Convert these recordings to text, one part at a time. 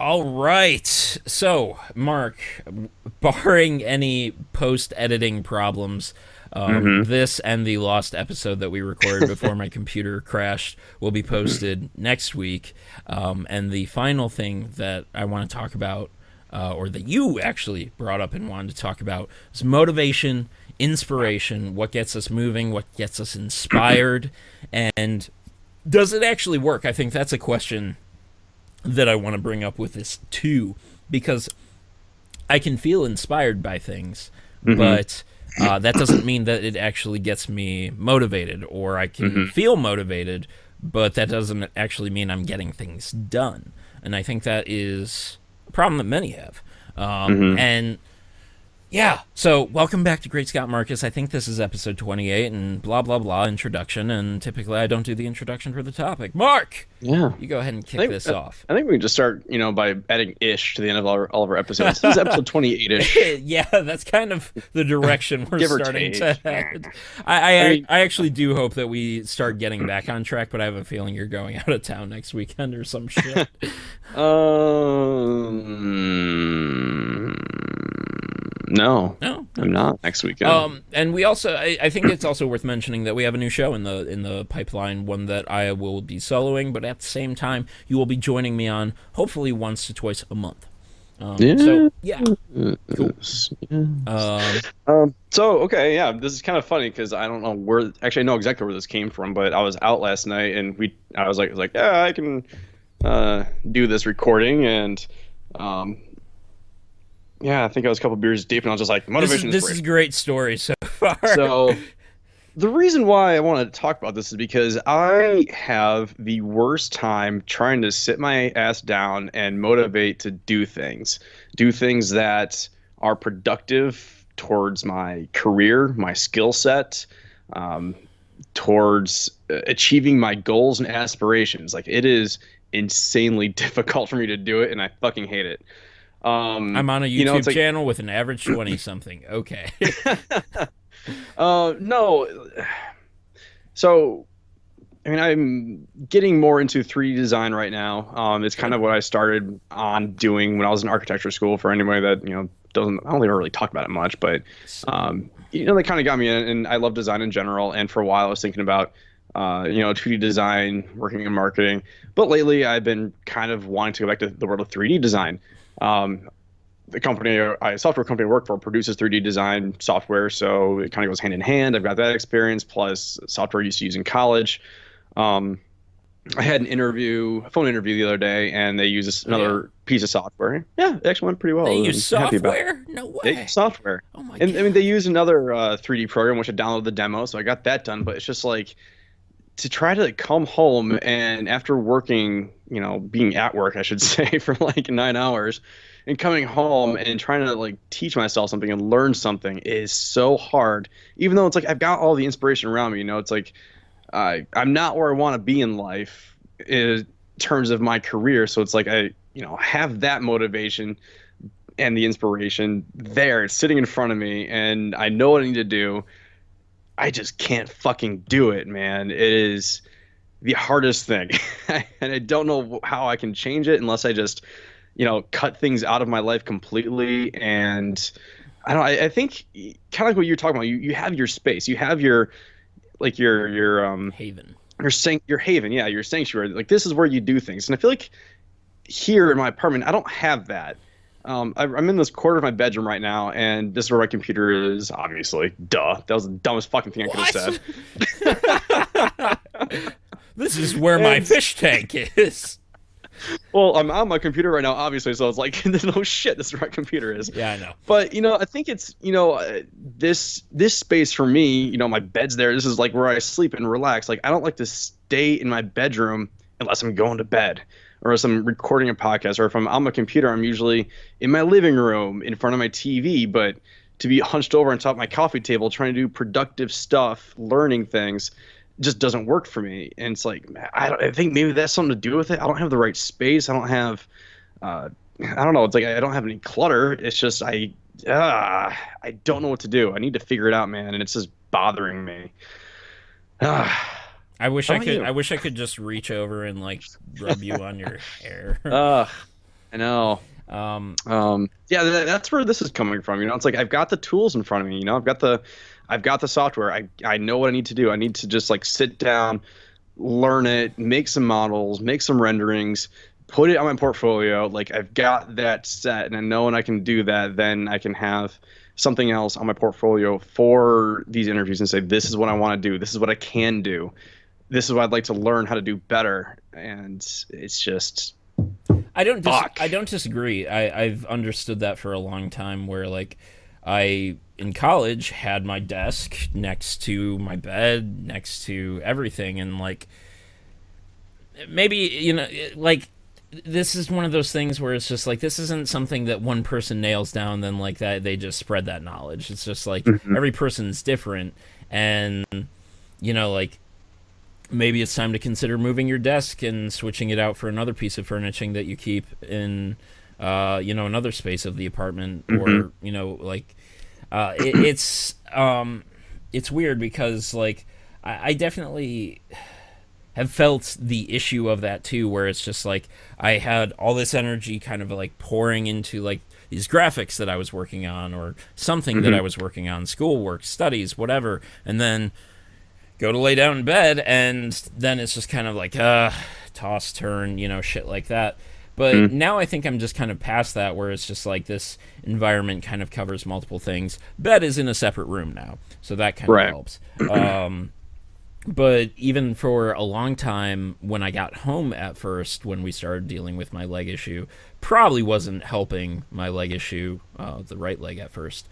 All right. So, Mark, barring any post-editing problems, Hmm. this and the lost episode that we recorded before my computer crashed will be posted next week. And the final thing that I want to talk about, or that you actually brought up and wanted to talk about, is motivation, inspiration, what gets us moving, what gets us inspired, and does it actually work? I think that's a question that I want to bring up with this too, because I can feel inspired by things, Hmm. but that doesn't mean that it actually gets me motivated, or I can Hmm. feel motivated, but that doesn't actually mean I'm getting things done. And I think that is a problem that many have. Hmm. And yeah, so welcome back to Great Scott Marcus. I think this is episode 28 and blah, blah, blah introduction. And typically I don't do the introduction for the topic. Mark, Yeah. you go ahead and I kick think this off. I think we can just start, by adding ish to the end of all of our episodes. This is episode 28-ish, Yeah, that's kind of the direction we're give or starting to take. head. I I mean, actually do hope that we start getting back on track, but I have a feeling you're going out of town next weekend or some shit. no, No, no. I'm not next weekend. And we also, I think it's also worth mentioning that we have a new show in the pipeline, one that I will be soloing, but at the same time, you will be joining me on hopefully once to twice a month. So Yeah. yeah, cool. Yeah. Um, So okay, yeah, this is kind of funny because I don't know where. Actually, I know exactly where this came from, but I was out last night and I was like, yeah, I can do this recording, and um, yeah, I think I was a couple beers deep, and I was just like, motivation, this is a inspiration. great story so far. So the reason why I wanted to talk about this is because I have the worst time trying to sit my ass down and motivate to do things that are productive towards my career, my skill set, um, towards achieving my goals and aspirations. Like it is insanely difficult for me to do it, and I fucking hate it. I'm on a It's YouTube like, channel with an average 20 something. Okay. no. So I mean, I'm getting more into 3D design right now. It's kind Good. of what I started on doing when I was in architecture school. For anybody that doesn't, I don't even really talk about it much, but they kind of got me in, and I love design in general. And for a while, I was thinking about 2D design, working in marketing. But lately, I've been kind of wanting to go back to the world of 3D design. Um, the company, software company I work for produces 3D design software, so it kind of goes hand in hand. I've got that experience plus software I used to use in college. Um, I had a phone interview the other day, and they use Oh yeah. another piece of software. Yeah, it actually went pretty well. They use I'm happy about it. software? No They use way. software, Oh my and I mean they god. use another 3D program, which I downloaded the demo, so I got that done. But it's just like to try to come home and after working, being at work, I should say, for like 9 hours, and coming home and trying to like teach myself something and learn something is so hard. Even though it's like I've got all the inspiration around me, it's like I'm not where I want to be in life in terms of my career. So it's like I have that motivation and the inspiration there sitting in front of me, and I know what I need to do. I just can't fucking do it, man. It is the hardest thing. And I don't know how I can change it unless I just, cut things out of my life completely. And I don't, I think kind of like what you're talking about, you have your space, you have like Haven. your haven. Yeah. Your sanctuary. Like this is where you do things. And I feel like here in my apartment, I don't have that. I'm in this corner of my bedroom right now, and this is where my computer is. Obviously, duh. That was the dumbest fucking thing I could have What? said. This is where my And fish tank is. well, I'm on my computer right now, obviously, so it's like, no shit, this is where my computer is. Yeah, I know. But I think it's this space for me. My bed's there. This is like where I sleep and relax. Like I don't like to stay in my bedroom unless I'm going to bed, or if I'm recording a podcast, or if I'm on my computer, I'm usually in my living room in front of my TV. But to be hunched over on top of my coffee table trying to do productive stuff, learning things, just doesn't work for me. And it's like I think maybe that's something to do with it. I don't have the right space. I don't have I don't know. It's like I don't have any clutter. It's just I don't know what to do. I need to figure it out, man, and it's just bothering me. How I wish I about could you? I wish I could just reach over and like rub you on your hair. Uh, I know. Yeah, that's where this is coming from. It's like I've got the tools in front of me. I've got the software. I know what I need to do. I need to just like sit down, learn it, make some models, make some renderings, put it on my portfolio. Like I've got that set, and I know when I can do that, then I can have something else on my portfolio for these interviews and say, this is what I want to do. This is what I can do. This is what I'd like to learn how to do better. And it's just I don't disagree. I've understood that for a long time. Where like I in college had my desk next to my bed, next to everything, and like maybe like this is one of those things where it's just like this isn't something that one person nails down, then like that they just spread that knowledge. It's just like Mhm. every person's different, and like maybe it's time to consider moving your desk and switching it out for another piece of furnishing that you keep in another space of the apartment. Mhm. Or like it's weird because like I definitely have felt the issue of that too, where it's just like I had all this energy kind of like pouring into like these graphics that I was working on or something that I Mhm. was working on, schoolwork, studies, whatever, and then go to lay down in bed, and then it's just kind of like toss turn, shit like that. But Mhm. now I think I'm just kind of past that, where it's just like this environment kind of covers multiple things. Bed is in a separate room now, so that kind of Right. helps. But even for a long time, when I got home at first, when we started dealing with my leg issue, probably wasn't helping my leg issue, the right leg at first,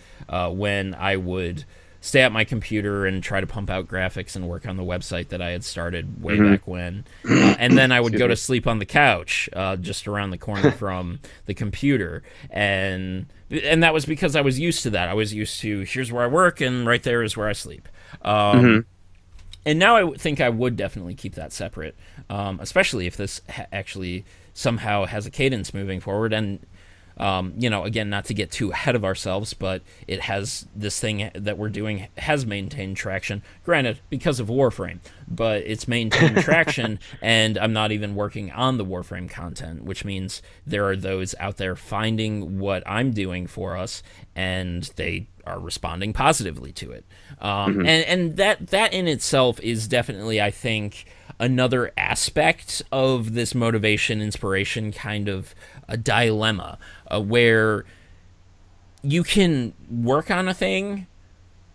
when I would stay at my computer and try to pump out graphics and work on the website that I had started way Mhm. back when. And then I would Excuse go me. to sleep on the couch just around the corner from the computer. And that was because I was used to that. I was used to here's where I work and right there is where I sleep. Mhm. And now I think I would definitely keep that separate, especially if this actually somehow has a cadence moving forward. And again, not to get too ahead of ourselves, but it has this thing that we're doing has maintained traction. Granted, because of Warframe, but it's maintained traction, and I'm not even working on the Warframe content, which means there are those out there finding what I'm doing for us, and they are responding positively to it. Mhm. And that in itself is definitely, I think, another aspect of this motivation, inspiration kind of a dilemma, where you can work on a thing,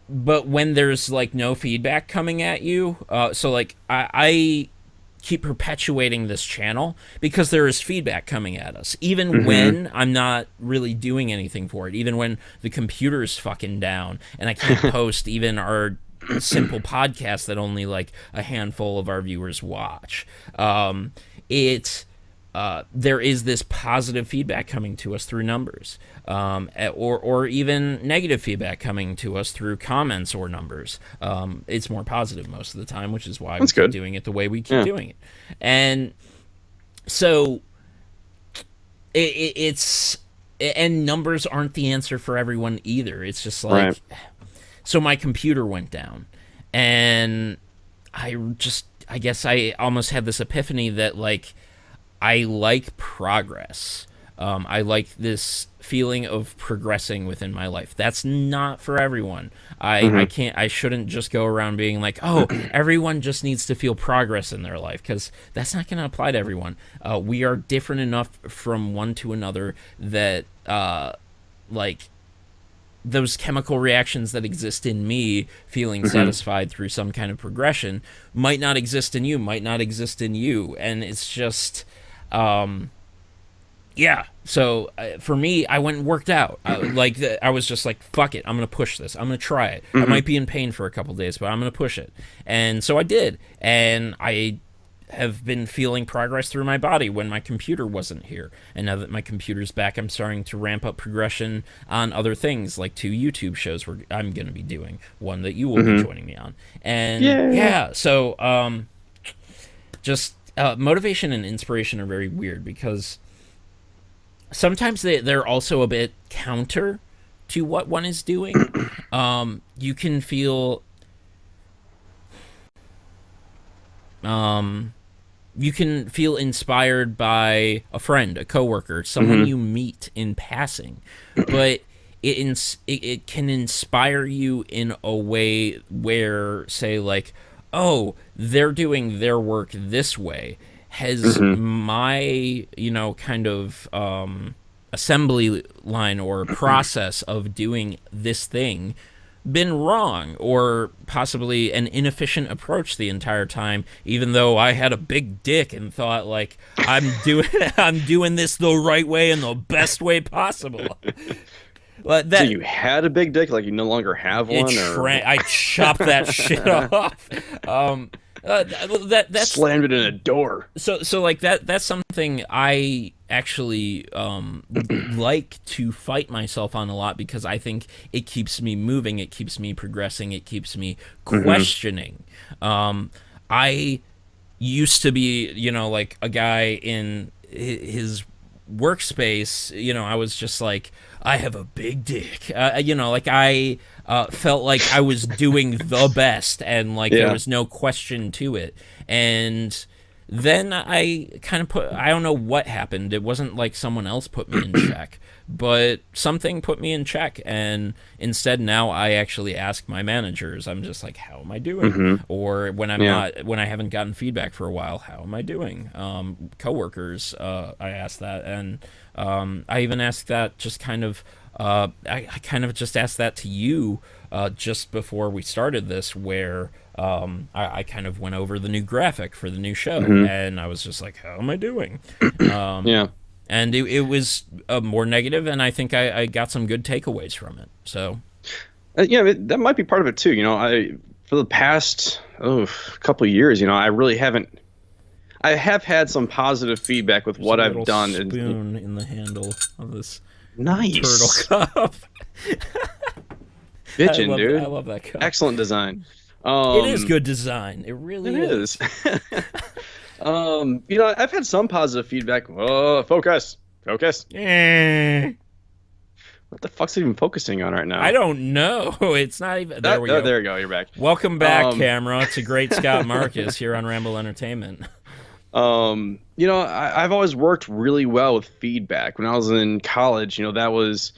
but when there's like no feedback coming at you, so like I keep perpetuating this channel because there is feedback coming at us, even Mhm. when I'm not really doing anything for it, even when the computer's fucking down and I can't post even our simple podcast that only like a handful of our viewers watch. It there is this positive feedback coming to us through numbers, or even negative feedback coming to us through comments or numbers. It's more positive most of the time, which is why we That's keep good. doing it the way we keep Yeah. doing it. And so it's and numbers aren't the answer for everyone either. It's just Right. like so my computer went down, and I guess I almost had this epiphany that like I like progress. I like this feeling of progressing within my life. That's not for everyone. I Mhm. can't. I shouldn't just go around being like, oh, everyone just needs to feel progress in their life, because that's not going to apply to everyone. We are different enough from one to another that like those chemical reactions that exist in me feeling Mhm. satisfied through some kind of progression might not exist in you, might not exist in you, and it's just yeah. So for me, I went and worked out. I was just like, fuck it, I'm gonna push this. I'm gonna try it. I Mhm. might be in pain for a couple days, but I'm gonna push it. And so I did, and I have been feeling progress through my body when my computer wasn't here. And now that my computer's back, I'm starting to ramp up progression on other things, like 2 YouTube shows where I'm going to be doing, one that you will be Mhm. joining me on. And Yay. yeah, so just motivation and inspiration are very weird because sometimes they're also a bit counter to what one is doing. You can feel you can feel inspired by a friend, a coworker, someone you meet in passing, but it can inspire you in a way where, say, like, oh, they're doing their work this way. Has my, kind of assembly line or process of doing this thing been wrong, or possibly an inefficient approach the entire time, even though I had a big dick and thought, like, I'm doing this the right way and the best way possible. But So you had a big dick, like you no longer have one, or I chopped that shit off. That's slammed it in a door. so like that's something I actually like to fight myself on a lot, because I think it keeps me moving, it keeps me progressing, it keeps me questioning. I used to be, like a guy in his workspace. I was just like, I have a big dick. Like I felt like I was doing the best, and like there was no question to it. And then I kind of I don't know what happened. It wasn't like someone else put me in check, but something put me in check. And instead now I actually ask my managers, I'm just like, how am I doing? Or when when I haven't gotten feedback for a while, how am I doing? Coworkers, I ask that. And I even asked that just kind of, I kind of just asked that to you just before we started this, where I kind of went over the new graphic for the new show, and I was just like, how am I doing? And it was more negative, and I think I got some good takeaways from it. So, that might be part of it too. For the past couple of years, I really haven't. I have had some positive feedback with what I've done. Spoon in the handle of this nice turtle cup. Bitchin', dude. I love that cup. Excellent design. It is good design. It really is. I've had some positive feedback. Oh, focus. Eh. What the fuck's it even focusing on right now? I don't know. It's not even. There we go. There you go. You're back. Welcome back, camera. It's a great Scott Marcus here on Ramble Entertainment. I've always worked really well with feedback. When I was in college, that was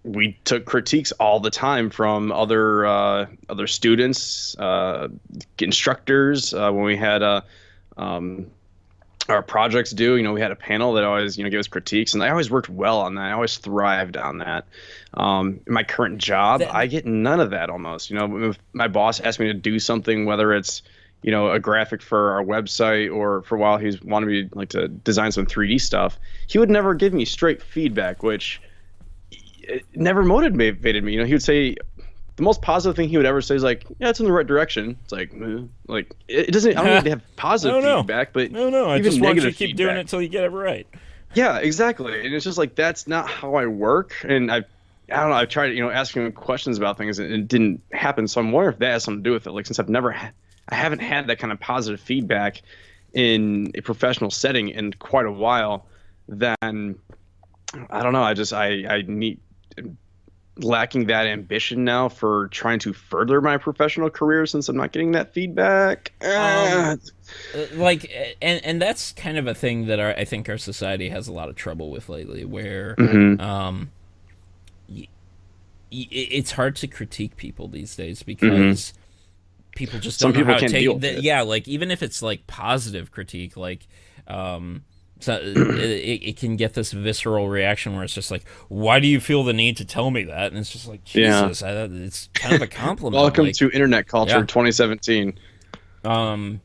we took critiques all the time from other students, instructors. When we had our projects due, we had a panel that always gave us critiques, and I always worked well on that. I always thrived on that. In my current job, I get none of that almost. If my boss asked me to do something, whether it's a graphic for our website, or for a while he's wanted me to design some 3D stuff, he would never give me straight feedback, which it never motivated me. He would say the most positive thing he would ever say is like, yeah, it's in the right direction. It's like, it doesn't. I don't need to have positive feedback, but no. I just want you to keep doing it till you get it right. Yeah, exactly. And it's just like, that's not how I work. And I don't know. I tried, asking him questions about things, and it didn't happen. So I'm wondering if that has something to do with it. Like, since I haven't had that kind of positive feedback in a professional setting in quite a while, then I don't know. I need lacking that ambition now for trying to further my professional career, since I'm not getting that feedback. And that's kind of a thing that I think our society has a lot of trouble with lately, where it's hard to critique people these days, because people just don't know how to take it. Yeah, like, even if it's like positive critique, like so it can get this visceral reaction where it's just like, why do you feel the need to tell me that? And it's just like, Jesus, it's kind of a compliment. Welcome to internet culture 2017. Kind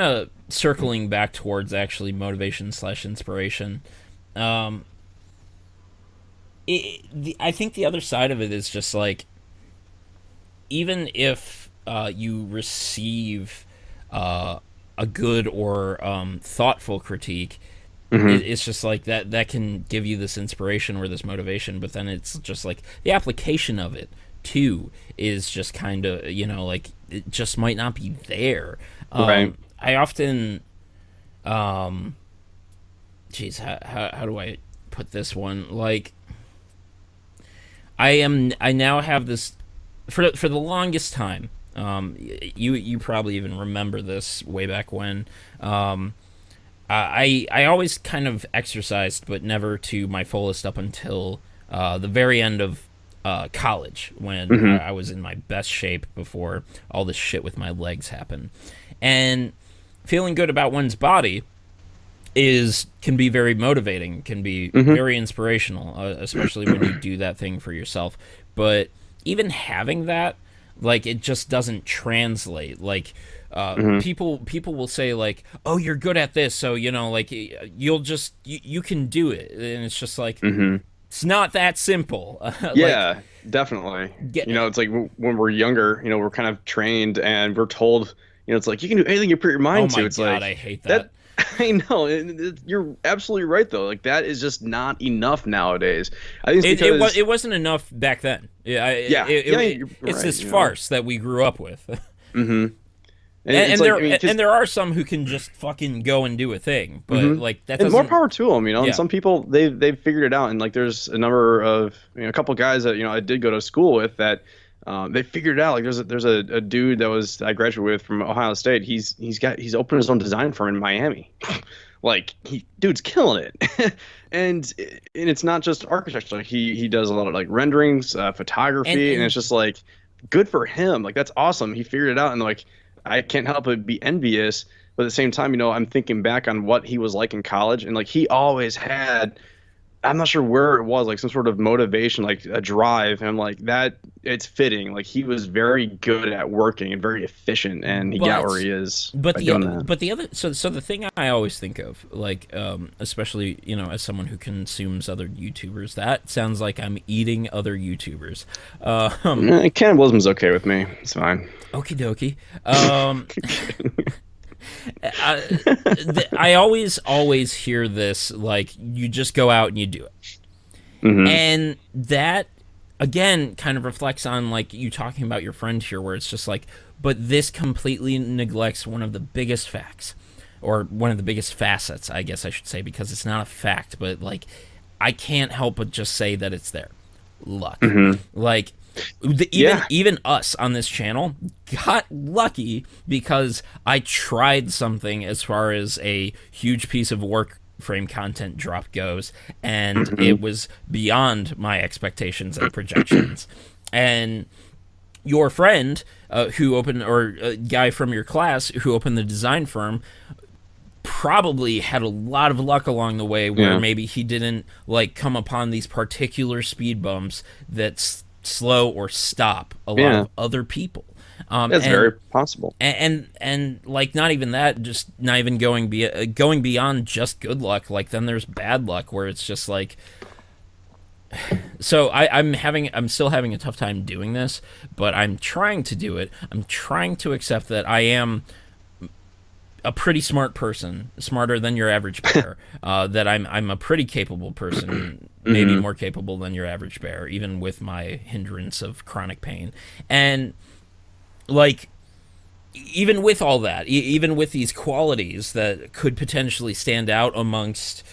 of circling back towards actually motivation / inspiration. I think the other side of it is just like, even if you receive a good or thoughtful critique, it's just like that can give you this inspiration or this motivation, but then it's just like the application of it too is just kind of, like, it just might not be there. Right. I often how do I put this one? Like, I now have this for the longest time, you probably even remember this way back when. I always kind of exercised, but never to my fullest up until the very end of college, when Hmm. I was in my best shape before all this shit with my legs happened. And feeling good about one's body can be very motivating, can be Hmm. very inspirational, especially when you do that thing for yourself. But even having that, like, it just doesn't translate. Like, Hmm. people will say like, "Oh, you're good at this, so like you can do it," and it's just like Hmm. it's not that simple. Like, Yeah, definitely. get It's like when we're younger, we're kind of trained and we're told, it's like you can do anything you put your oh mind to. my It's god, like I hate that. that. I know. You're absolutely right, though. Like that is just not enough nowadays. I think it's It because, wasn't enough back then. Yeah, yeah, yeah, you're it's right. this farce that we grew up with. Hmm. And and, it's and like, there because. and there are some who can just fucking go and do a thing, but Hmm. like that And more doesn't. power to them, And Yeah. some people they've figured it out. And like there's a number of a couple guys that I did go to school with that they figured it out. Like there's a dude that was I graduated with from Ohio State. He's opened his own design firm in Miami. Like dude's killing it. And it's not just architecture. Like he does a lot of like renderings, and photography, and it's and just like good for him. Like that's awesome. He figured it out, and like I can't help but be envious. But at the same time, I'm thinking back on what he was like in college, and like he always had, I'm not sure where it was, like some sort of motivation, like a drive. And I'm like, that it's fitting. Like he was very good at working and very efficient, and he got where but he is but by doing the that. but the other so the thing I always think of, like, especially as someone who consumes other YouTubers, that sounds like I'm eating other YouTubers. Um, Cannibalism's okay with me. It's fine. Okie dokie. I always hear this, like, you just go out and you do it, Hmm. and that again kind of reflects on, like, you talking about your friend here, where it's just like, but this completely neglects one of the biggest facts, or one of the biggest facets, I guess I should say, because it's not a fact, but like, I can't help but just say that it's there. Luck. Hmm. Like, Yeah. even us on this channel got lucky because I tried something as far as a huge piece of work frame content drop goes, and Hmm. it was beyond my expectations and projections. And your friend, who opened, or a guy from your class who opened the design firm, probably had a lot of luck along the way, where Yeah. maybe he didn't, like, come upon these particular speed bumps that slow or stop a lot Yeah. of other people. That's And very possible. like, not even that, just not even going beyond just good luck. Like, then there's bad luck, where it's just like, so I'm still having a tough time doing this, but I'm trying to do it. I'm trying to accept that I am a pretty smart person, smarter than your average bear. That I'm a pretty capable person, maybe Hmm. more capable than your average bear, even with my hindrance of chronic pain. And, like, even with all that, even with these qualities that could potentially stand out amongst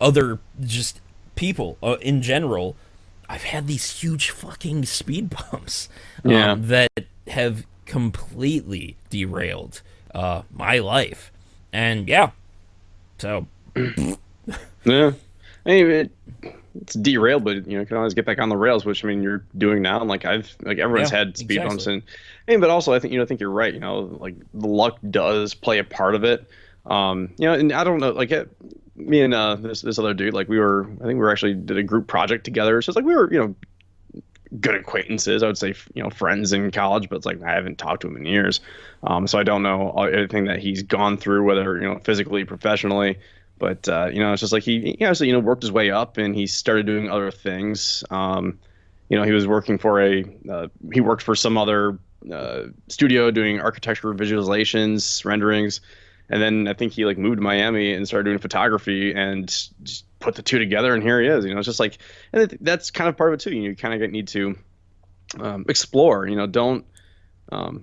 other just people in general, I've had these huge fucking speed bumps, Yeah. that have completely derailed my life. And yeah, so Yeah. I mean, it's derailed, but you can always get back on the rails, which I mean you're doing now. And like everyone's yeah, had speed bumps, exactly. and but also I think you're right. Like the luck does play a part of it. And I don't know, like me and this other dude, like I think we were actually did a group project together. So it's like we were good acquaintances. I would say friends in college, but it's like I haven't talked to him in years. So I don't know everything that he's gone through, whether physically, professionally. But it's just like he obviously worked his way up and he started doing other things. He was working for he worked for some other studio doing architectural visualizations, renderings, and then I think he like moved to Miami and started doing photography and just put the two together, and here he is. It's just like, and that's kind of part of it too. You kind of need to explore. Don't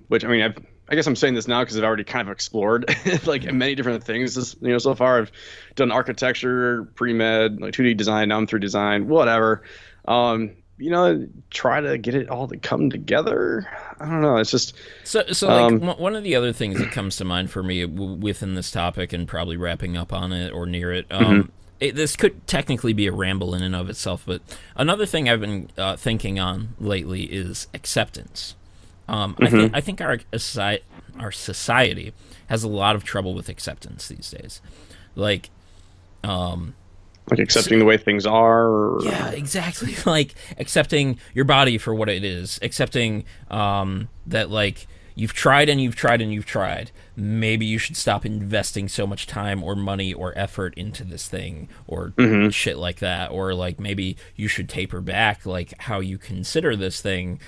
which I mean I guess I'm saying this now because I've already kind of explored like many different things. So far I've done architecture, pre-med, like 2D design, now I'm through design, whatever. try to get it all to come together. I don't know. It's just, So like one of the other things that comes to mind for me within this topic, and probably wrapping up on it or near it, mhm, this could technically be a ramble in and of itself, but another thing I've been thinking on lately is acceptance. mhm. I think our society has a lot of trouble with acceptance these days. Like, um, Like accepting the way things are. yeah, exactly. Like accepting your body for what it is, accepting that like you've tried and you've tried and you've tried. Maybe you should stop investing so much time or money or effort into this thing or Mhm, shit like that. Or like maybe you should taper back like how you consider this thing.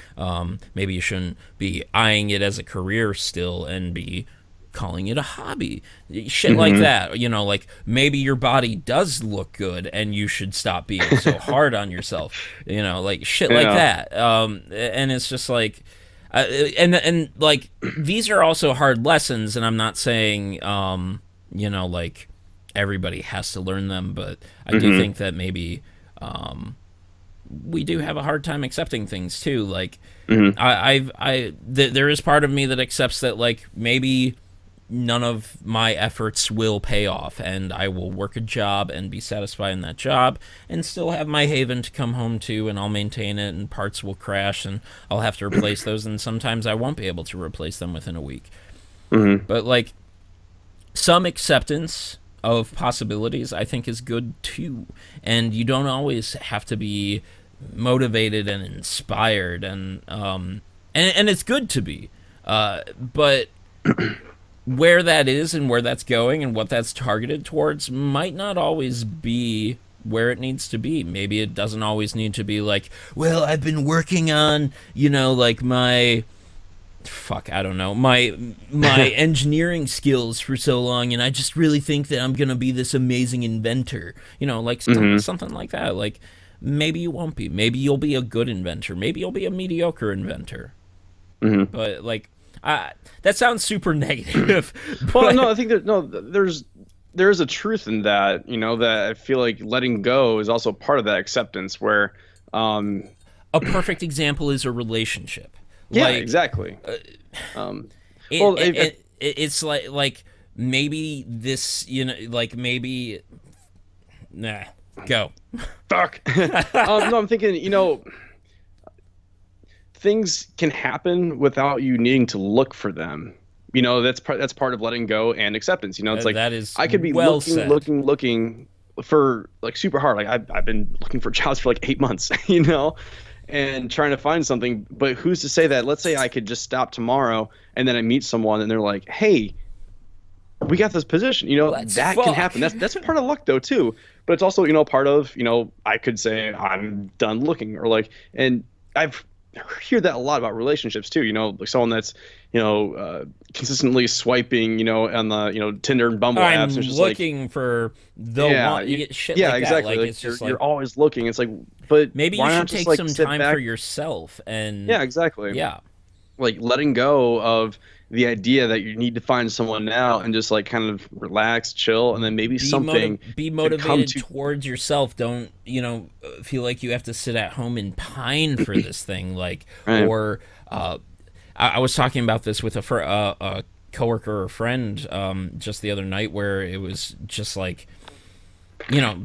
Maybe you shouldn't be eyeing it as a career still and be calling it a hobby, shit like mhm. that. Like maybe your body does look good and you should stop being so hard on yourself, like shit like Yeah. that. And it's just like and like these are also hard lessons, and I'm not saying like everybody has to learn them, but I do Mhm, think that maybe we do have a hard time accepting things too. Like mhm. there is part of me that accepts that like maybe none of my efforts will pay off, and I will work a job and be satisfied in that job and still have my haven to come home to, and I'll maintain it, and parts will crash and I'll have to replace those, and sometimes I won't be able to replace them within a week. Mhm. But like some acceptance of possibilities I think is good too, and you don't always have to be motivated and inspired, and it's good to be, but where that is and where that's going and what that's targeted towards might not always be where it needs to be. Maybe it doesn't always need to be like, well, I've been working on, like my fuck, I don't know, my engineering skills for so long, and I just really think that I'm going to be this amazing inventor. Like Mhm, something like that. Like maybe you won't be. Maybe you'll be a good inventor. Maybe you'll be a mediocre inventor. mhm. But like that sounds super negative, Well, but no, I think that no, there is a truth in that, that I feel like letting go is also part of that acceptance where, um, a perfect example is a relationship. yeah, Like exactly. Um, well, it's like maybe this, like maybe nah, go. fuck. No, I'm thinking, things can happen without you needing to look for them. That's part of letting go and acceptance. It's like That is I could be well looking, said. looking, looking for like super hard. Like I've been looking for jobs for like 8 months, and trying to find something. But who's to say that? Let's say I could just stop tomorrow and then I meet someone and they're like, "Hey, we got this position." Let's That can fuck. happen. That's part of luck though too. But it's also part of I could say I'm done looking, or like, and I've hear that a lot about relationships too. Like someone that's consistently swiping on the Tinder and Bumble apps, and I'm it's just like, looking for the yeah, one. You get shit yeah, like that. exactly. Like Like it's you're just you're like always looking. It's like, but maybe you why not should just take like some sit time for back? yourself and Yeah, exactly. yeah. Like letting go of the idea that you need to find someone now and just like kind of relax, chill, and then maybe something Be could come motivated to. towards yourself. Don't feel like you have to sit at home and pine for this thing. Like Right. or I was talking about this with a coworker or friend just the other night, where it was just like you know.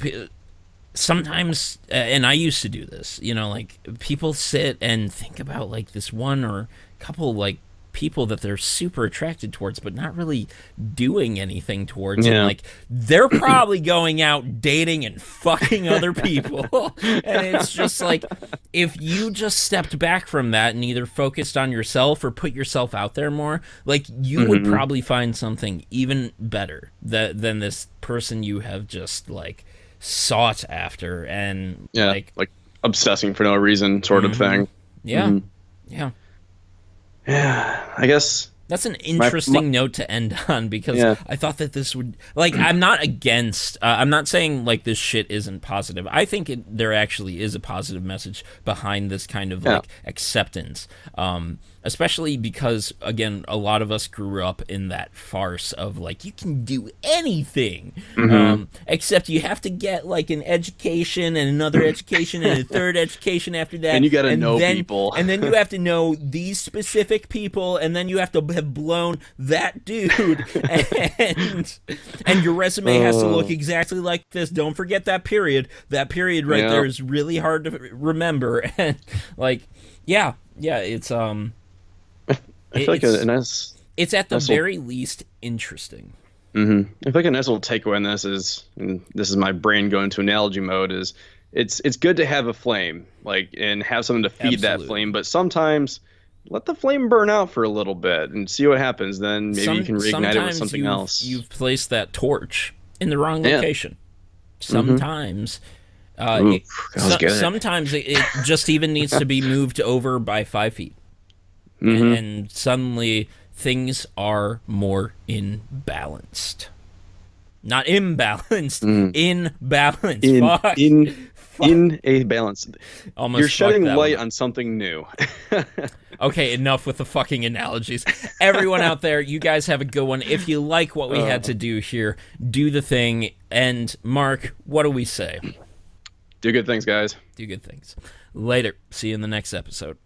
Sometimes and I used to do this, like people sit and think about like this one or couple like people that they're super attracted towards but not really doing anything towards, and Yeah. like they're probably going out dating and fucking other people. And it's just like if you just stepped back from that and either focused on yourself or put yourself out there more, like you would Hmm. probably find something even better than this person you have just like sought after, and Yeah. like Like obsessing for no reason, sort of mhm, thing. yeah, Hmm. yeah. Yeah. I guess That's an my interesting note to end on, because yeah. I thought that this would like I'm not against I'm not saying like this shit isn't positive. I think there actually is a positive message behind this kind of Yeah. like acceptance, especially because, again, a lot of us grew up in that farce of like, you can do anything, except you have to get like an education and another education and a third education after that, and you got to know people, and then you have to know these specific people, and then you have to have blown that dude, and your resume has to look exactly like this. Don't forget that period. That period right there is really hard to remember, and like, yeah, it's I feel like a nice. It's at the very least interesting. I feel like a nice little takeaway in this is, and this is my brain going to analogy mode, is it's good to have a flame, like, and have something to feed that flame, but sometimes let the flame burn out for a little bit and see what happens. Then maybe you can reignite it with something else. You've placed that torch in the wrong location. Sometimes. Sometimes it just even needs to be moved over by 5 feet. And suddenly things are more imbalanced. Not imbalanced, imbalanced. In a balance. Almost You're shedding light on something new. Okay, enough with the fucking analogies. Everyone out there, you guys have a good one. If you like what we had to do here, do the thing. And Mark, what do we say? Do good things, guys. Do good things. Later. See you in the next episode.